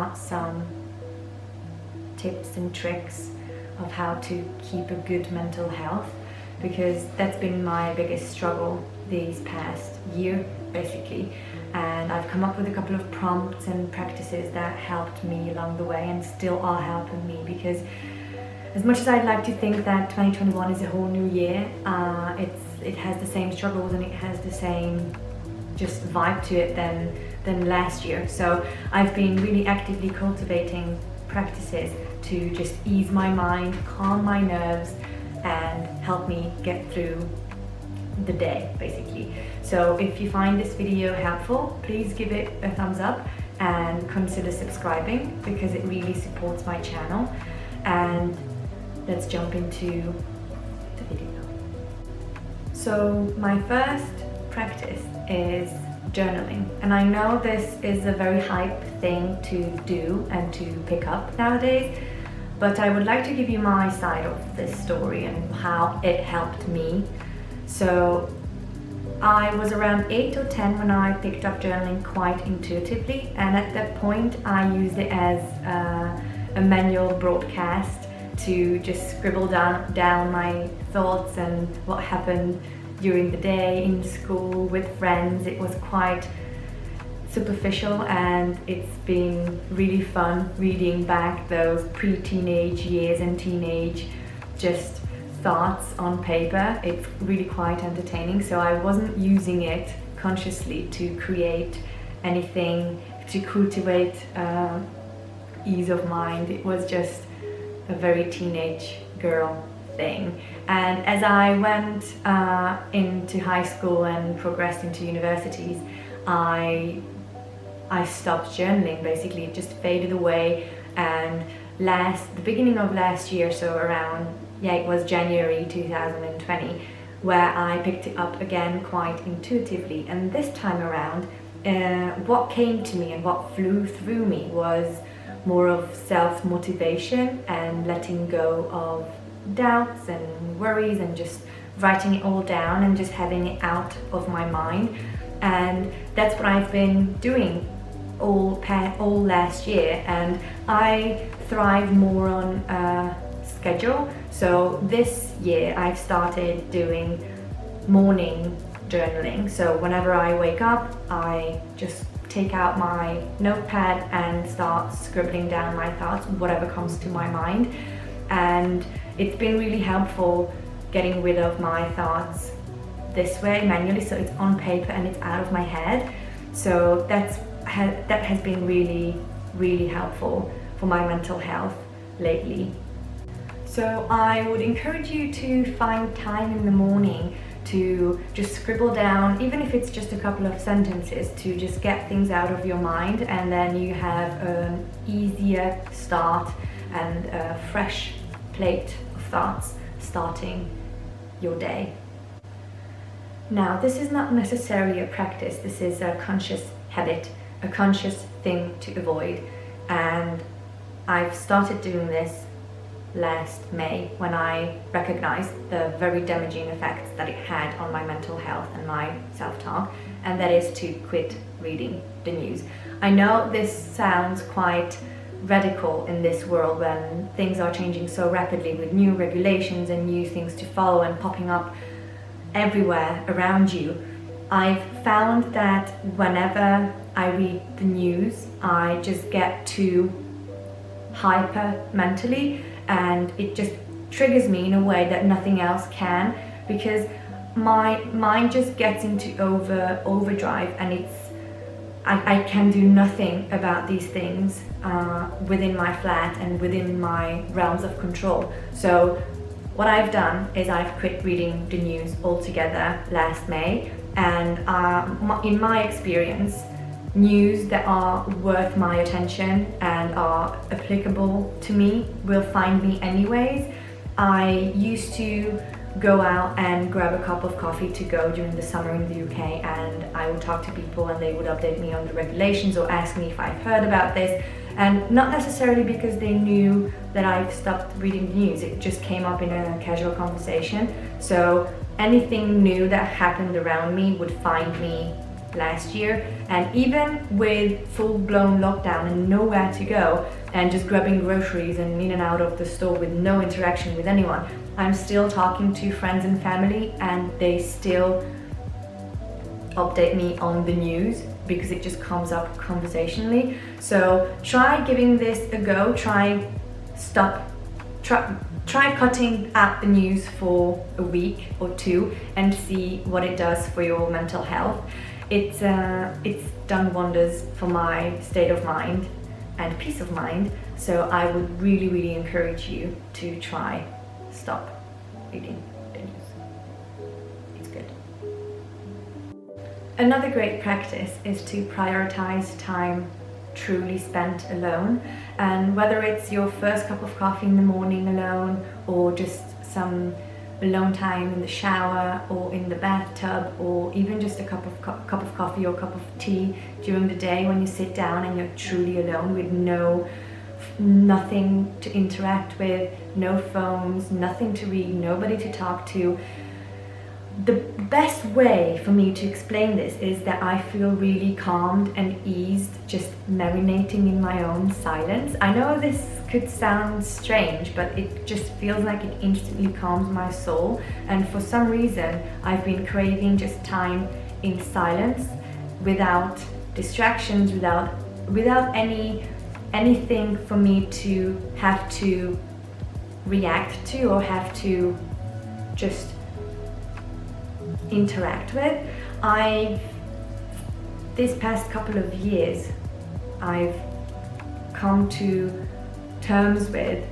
out some tips and tricks of how to keep a good mental health, because that's been my biggest struggle these past year basically. And I've come up with a couple of prompts and practices that helped me along the way and still are helping me, because as much as I'd like to think that 2021 is a whole new year, it has the same struggles and it has the same just vibe to it than last year. So I've been really actively cultivating practices to just ease my mind, calm my nerves, and help me get through the day basically. So if you find this video helpful, please give it a thumbs up and consider subscribing, because it really supports my channel. And let's jump into the video. So my first practice is journaling, and I know this is a very hype thing to do and to pick up nowadays, but I would like to give you my side of this story and how it helped me. So I was around 8 or 10 when I picked up journaling quite intuitively, and at that point I used it as a manual broadcast to just scribble down my thoughts and what happened during the day, in school, with friends. It was quite superficial, and it's been really fun reading back those pre-teenage years and teenage just thoughts on paper. It's really quite entertaining. So I wasn't using it consciously to create anything, to cultivate ease of mind. It was just a very teenage girl thing. And as I went into high school and progressed into universities, I stopped journaling basically. It just faded away. And the beginning of last year, so around, it was January 2020, where I picked it up again quite intuitively. And this time around, what came to me and what flew through me was more of self-motivation and letting go of doubts and worries, and just writing it all down and just having it out of my mind. And that's what I've been doing all last year, and I thrive more on a schedule. So this year I've started doing morning journaling. So whenever I wake up, I just take out my notepad and start scribbling down my thoughts, whatever comes to my mind. And it's been really helpful getting rid of my thoughts this way manually, so it's on paper and it's out of my head. So that has been really, really helpful for my mental health lately. So I would encourage you to find time in the morning to just scribble down, even if it's just a couple of sentences, to just get things out of your mind, and then you have an easier start and a fresh plate of thoughts starting your day. Now, this is not necessarily a practice, this is a conscious habit, a conscious thing to avoid. And I've started doing this last May, when I recognized the very damaging effects that it had on my mental health and my self-talk, and that is to quit reading the news. I know this sounds quite radical in this world when things are changing so rapidly, with new regulations and new things to follow and popping up everywhere around you. I've found that whenever I read the news, I just get too hyper mentally, and it just triggers me in a way that nothing else can, because my mind just gets into overdrive, and I can do nothing about these things within my flat and within my realms of control. So what I've done is I've quit reading the news altogether last May, and in my experience, news that are worth my attention and are applicable to me will find me anyways. I used to go out and grab a cup of coffee to go during the summer in the UK, and I would talk to people and they would update me on the regulations or ask me if I've heard about this, and not necessarily because they knew that I've stopped reading the news. It just came up in a casual conversation. So anything new that happened around me would find me last year, and even with full-blown lockdown and nowhere to go and just grabbing groceries and in and out of the store with no interaction with anyone, I'm still talking to friends and family, and they still update me on the news because it just comes up conversationally. So try giving this a go. Try cutting out the news for a week or two and see what it does for your mental health. It's done wonders for my state of mind and peace of mind. So I would really encourage you to try stop reading the news. It's good. Another great practice is to prioritize time truly spent alone, and whether it's your first cup of coffee in the morning alone, or just some alone time in the shower or in the bathtub, or even just a cup of coffee or cup of tea during the day when you sit down and you're truly alone with nothing to interact with, no phones, nothing to read, nobody to talk to. The best way for me to explain this is that I feel really calmed and eased just marinating in my own silence. I know this could sound strange, but it just feels like it instantly calms my soul, and for some reason I've been craving just time in silence, without distractions, without anything for me to have to react to or have to just interact with. This past couple of years, I've come to terms with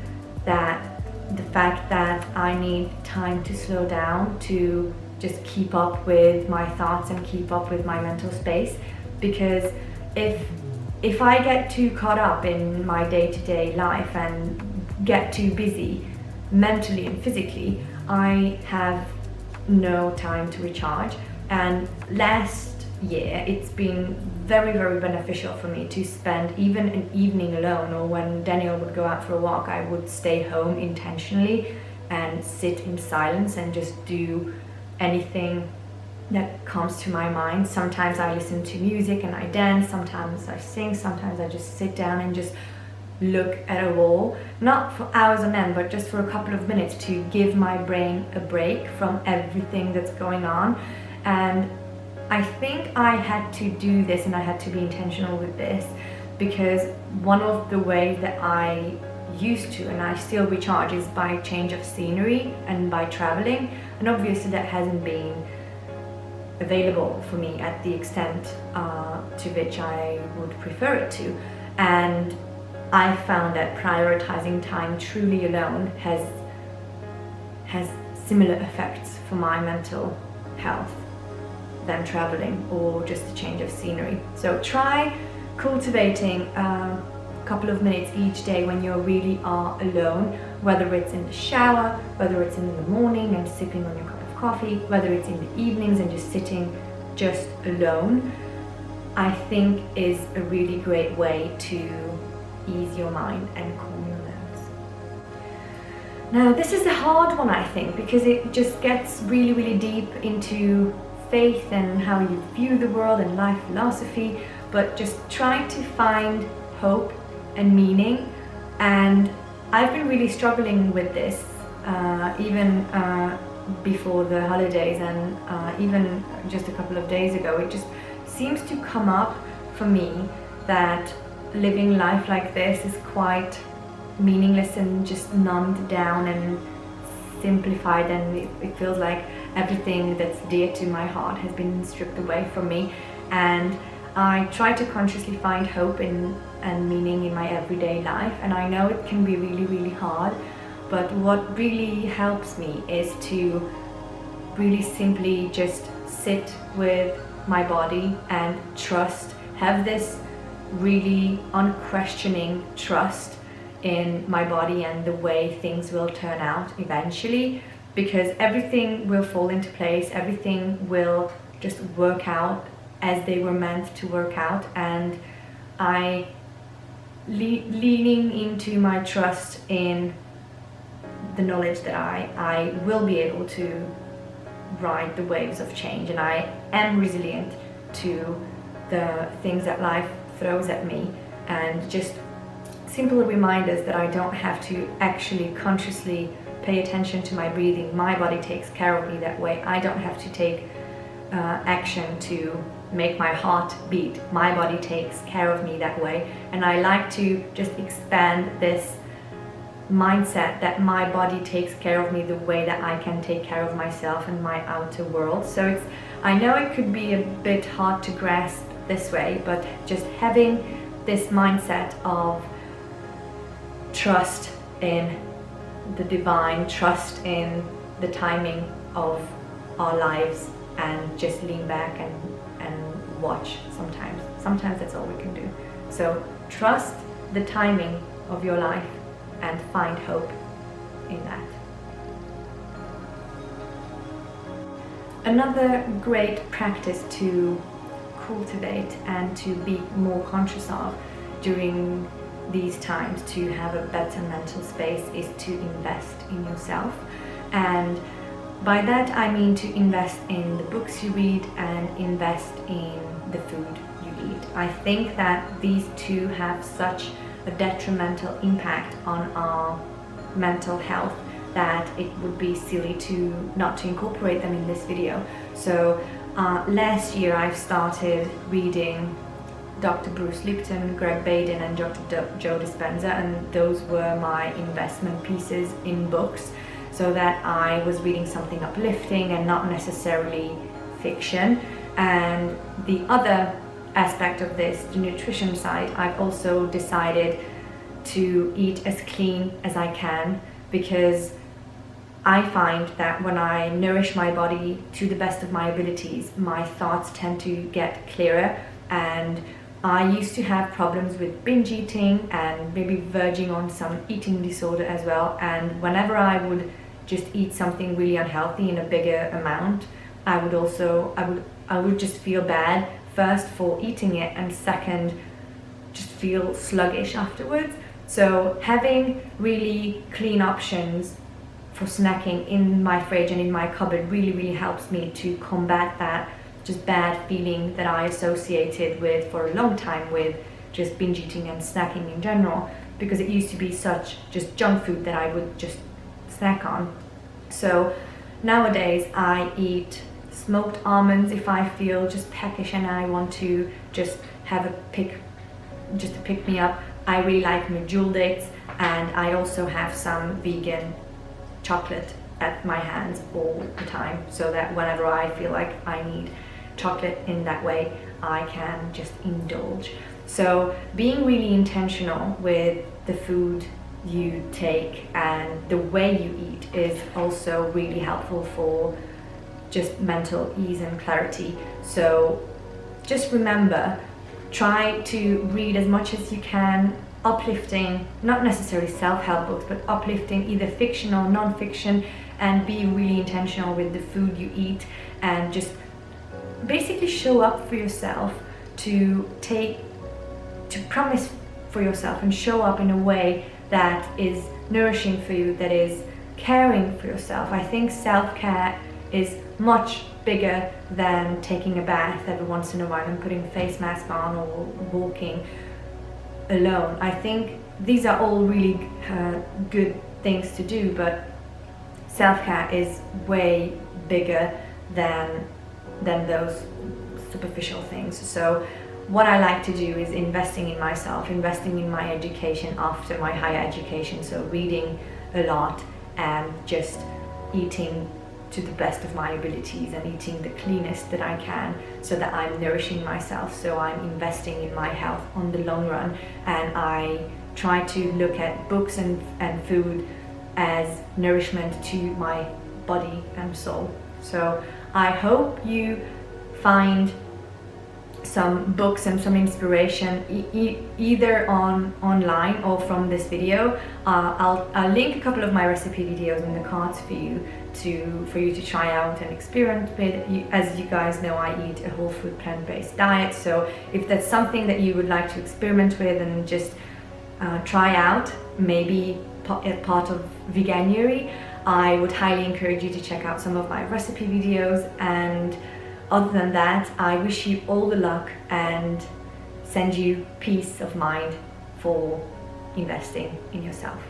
the fact that I need time to slow down, to just keep up with my thoughts and keep up with my mental space, because if I get too caught up in my day-to-day life and get too busy mentally and physically, I have no time to recharge. And last year it's been very beneficial for me to spend even an evening alone, or when Daniel would go out for a walk, I would stay home intentionally and sit in silence and just do anything that comes to my mind. Sometimes I listen to music and I dance, sometimes I sing, sometimes I just sit down and just look at a wall, not for hours on end, but just for a couple of minutes to give my brain a break from everything that's going on. And I think I had to do this, and I had to be intentional with this, because one of the ways that I used to, and I still recharge, is by change of scenery and by traveling. And obviously that hasn't been available for me at the extent to which I would prefer it to. And I found that prioritizing time truly alone has similar effects for my mental health than traveling or just a change of scenery. So try cultivating a couple of minutes each day when you really are alone, whether it's in the shower, whether it's in the morning and sipping on your cup of coffee, whether it's in the evenings and just sitting just alone. I think is a really great way to ease your mind and calm your nerves. Now this is a hard one, I think, because it just gets really deep into faith and how you view the world and life philosophy, but just trying to find hope and meaning. And I've been really struggling with this even before the holidays, and even just a couple of days ago. It just seems to come up for me that living life like this is quite meaningless and just numbed down and simplified, and it feels like everything that's dear to my heart has been stripped away from me. And I try to consciously find hope and meaning in my everyday life, and I know it can be really hard, but what really helps me is to really simply just sit with my body and trust, have this really unquestioning trust in my body and the way things will turn out eventually, because everything will fall into place, everything will just work out as they were meant to work out. And I leaning into my trust in the knowledge that I will be able to ride the waves of change, and I am resilient to the things that life throws at me, and just simple reminders that I don't have to actually consciously pay attention to my breathing. My body takes care of me that way. I don't have to take action to make my heart beat. My body takes care of me that way. And I like to just expand this mindset that my body takes care of me the way that I can take care of myself and my outer world. So I know it could be a bit hard to grasp this way, but just having this mindset of trust in the divine, trust in the timing of our lives, and just lean back and watch sometimes. Sometimes that's all we can do. So trust the timing of your life and find hope in that. Another great practice to cultivate and to be more conscious of during these times to have a better mental space is to invest in yourself. And by that I mean to invest in the books you read and invest in the food you eat. I think that these two have such a detrimental impact on our mental health that it would be silly to not to incorporate them in this video. So last year I've started reading Dr. Bruce Lipton, Greg Baden and Dr. Joe Dispenza, and those were my investment pieces in books, so that I was reading something uplifting and not necessarily fiction. And the other aspect of this, the nutrition side, I've also decided to eat as clean as I can, because I find that when I nourish my body to the best of my abilities, my thoughts tend to get clearer. And I used to have problems with binge eating and maybe verging on some eating disorder as well. And whenever I would just eat something really unhealthy in a bigger amount, I would just feel bad, first for eating it, and second just feel sluggish afterwards. So having really clean options for snacking in my fridge and in my cupboard really helps me to combat that just bad feeling that I associated with for a long time with just binge eating and snacking in general, because it used to be such just junk food that I would just snack on. So nowadays I eat smoked almonds if I feel just peckish and I want to just have a pick to pick me up. I really like medjool dates, and I also have some vegan chocolate at my hands all the time, so that whenever I feel like I need chocolate in that way, I can just indulge. So being really intentional with the food you take and the way you eat is also really helpful for just mental ease and clarity. So just remember, try to read as much as you can, uplifting, not necessarily self-help books, but uplifting, either fiction or non-fiction, and be really intentional with the food you eat, and just basically show up for yourself, to promise for yourself and show up in a way that is nourishing for you, that is caring for yourself. I think self-care is much bigger than taking a bath every once in a while and putting a face mask on or walking alone. I think these are all really good things to do, but self-care is way bigger than those superficial things. So what I like to do is investing in myself, investing in my education after my higher education, so reading a lot and just eating to the best of my abilities and eating the cleanest that I can, so that I'm nourishing myself, so I'm investing in my health on the long run. And I try to look at books and food as nourishment to my body and soul. So I hope you find some books and some inspiration either online or from this video. I'll link a couple of my recipe videos in the cards for you to try out and experiment with. As you guys know, I eat a whole food plant-based diet, so if that's something that you would like to experiment with and just try out, maybe part of Veganuary, I would highly encourage you to check out some of my recipe videos. And Other than that, I wish you all the luck and send you peace of mind for investing in yourself.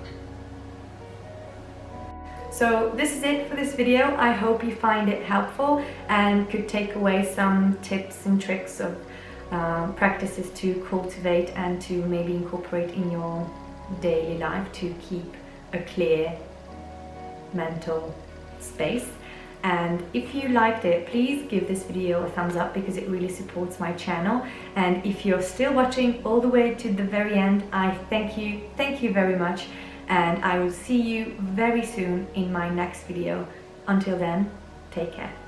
So this is it for this video. I hope you find it helpful and could take away some tips and tricks of practices to cultivate and to maybe incorporate in your daily life to keep a clear mental space. And if you liked it, please give this video a thumbs up because it really supports my channel. And if you're still watching all the way to the very end, I thank you very much. And I will see you very soon in my next video. Until then, take care.